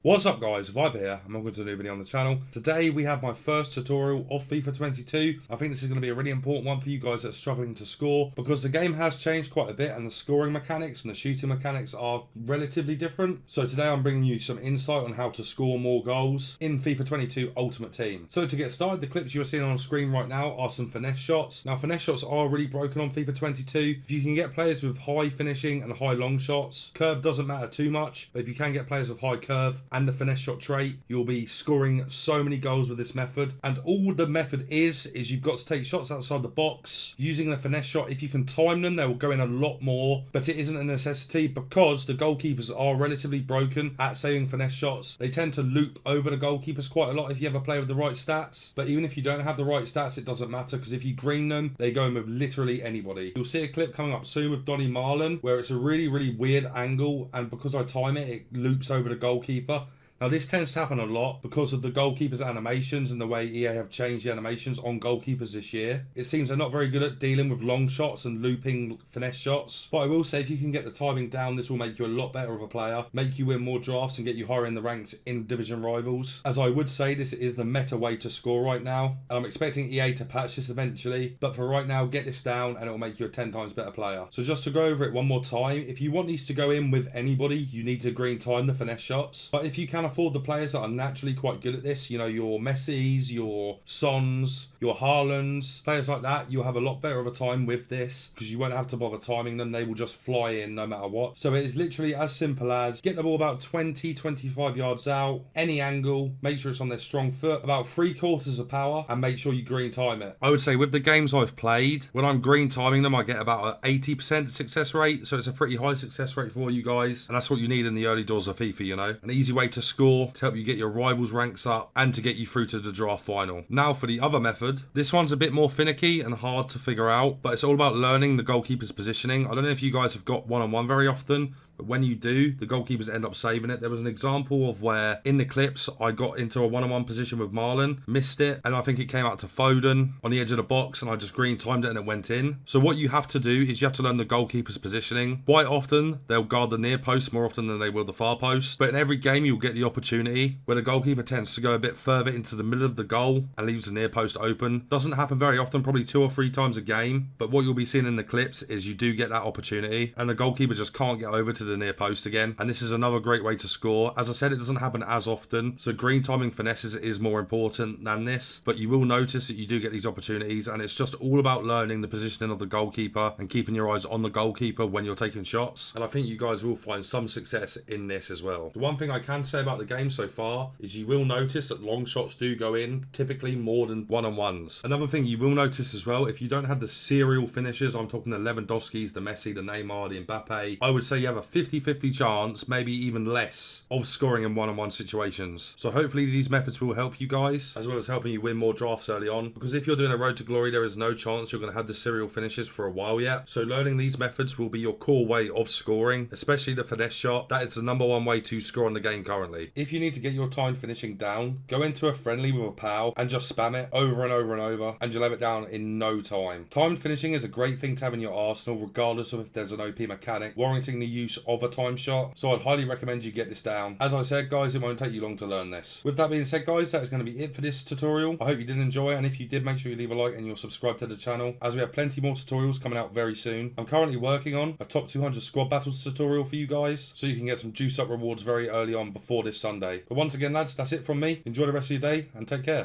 What's up guys, Vibe here, and welcome to a new video on the channel. Today we have my first tutorial of FIFA 22. I think this is going to be a really important one for you guys that are struggling to score, because the game has changed quite a bit and the scoring mechanics and the shooting mechanics are relatively different. So today I'm bringing you some insight on how to score more goals in FIFA 22 Ultimate Team. So to get started, the clips you're seeing on screen right now are some finesse shots. Now finesse shots are really broken on FIFA 22. If you can get players with high finishing and high long shots, curve doesn't matter too much, but if you can get players with high curve and the finesse shot trait, you'll be scoring so many goals with this method. And all the method is you've got to take shots outside the box using the finesse shot. If you can time them, they will go in a lot more, but it isn't a necessity because the goalkeepers are relatively broken at saving finesse shots. They tend to loop over the goalkeepers quite a lot if you have a player with the right stats, but even if you don't have the right stats, it doesn't matter, because if you green them, they go in with literally anybody. You'll see a clip coming up soon with Donny Marlon where it's a really weird angle, and because I time it, it loops over the goalkeeper. Now this tends to happen a lot because of the goalkeepers' animations and the way EA have changed the animations on goalkeepers this year. It seems they're not very good at dealing with long shots and looping finesse shots. But I will say, if you can get the timing down, this will make you a lot better of a player, make you win more drafts and get you higher in the ranks in division rivals. As I would say, this is the meta way to score right now. And I'm expecting EA to patch this eventually. But for right now, get this down and it will make you a 10 times better player. So just to go over it one more time, if you want these to go in with anybody, you need to green time the finesse shots. But if you can afford the players that are naturally quite good at this, you know, your Messis, your Sons, your Haalands, players like that, you'll have a lot better of a time with this because you won't have to bother timing them. They will just fly in no matter what. So it is literally as simple as get the ball about 20-25 yards out, any angle, make sure it's on their strong foot, about 3/4 of power, and make sure you green time it. I would say with the games I've played, when I'm green timing them, I get about an 80% success rate, so it's a pretty high success rate for you guys, and that's what you need in the early doors of FIFA, you know. An easy way to score, to help you get your rivals ranks up and to get you through to the draft final. Now for the other method, this one's a bit more finicky and hard to figure out, but it's all about learning the goalkeeper's positioning. I don't know if you guys have got one-on-one very often, but when you do, the goalkeepers end up saving it. There was an example of where in the clips I got into a one-on-one position with Marlon, missed it, and I think it came out to Foden on the edge of the box, and I just green timed it and it went in. So what you have to do is you have to learn the goalkeeper's positioning. Quite often they'll guard the near post more often than they will the far post, but in every game you'll get the opportunity where the goalkeeper tends to go a bit further into the middle of the goal and leaves the near post open. Doesn't happen very often, probably 2 or 3 times a game, but what you'll be seeing in the clips is you do get that opportunity and the goalkeeper just can't get over to the near post again, and this is another great way to score. As I said, it doesn't happen as often, so green timing finesses is more important than this, but you will notice that you do get these opportunities, and it's just all about learning the positioning of the goalkeeper and keeping your eyes on the goalkeeper when you're taking shots, and I think you guys will find some success in this as well. The one thing I can say about the game so far is you will notice that long shots do go in, typically more than one-on-ones. Another thing you will notice as well, if you don't have the serial finishers, I'm talking the Lewandowskis, the Messi, the Neymar, the Mbappe, I would say you have a 50-50 chance, maybe even less, of scoring in one-on-one situations. So hopefully these methods will help you guys, as well as helping you win more drafts early on, because if you're doing a road to glory, there is no chance you're going to have the serial finishes for a while yet. So learning these methods will be your core way of scoring, especially the finesse shot. That is the #1 way to score in the game currently. If you need to get your time finishing down, go into a friendly with a pal and just spam it over and over and over, and you'll have it down in no time. Timed finishing is a great thing to have in your arsenal, regardless of if there's an OP mechanic warranting the use of a time shot. So I'd highly recommend you get this down. As I said guys, it won't take you long to learn this. With that being said guys, that is going to be it for this tutorial. I hope you did enjoy it, and if you did, make sure you leave a like and you'll subscribe to the channel, as we have plenty more tutorials coming out very soon. I'm currently working on a top 200 squad battles tutorial for you guys, so you can get some juice up rewards very early on before this Sunday. But once again lads, that's it from me. Enjoy the rest of your day and take care.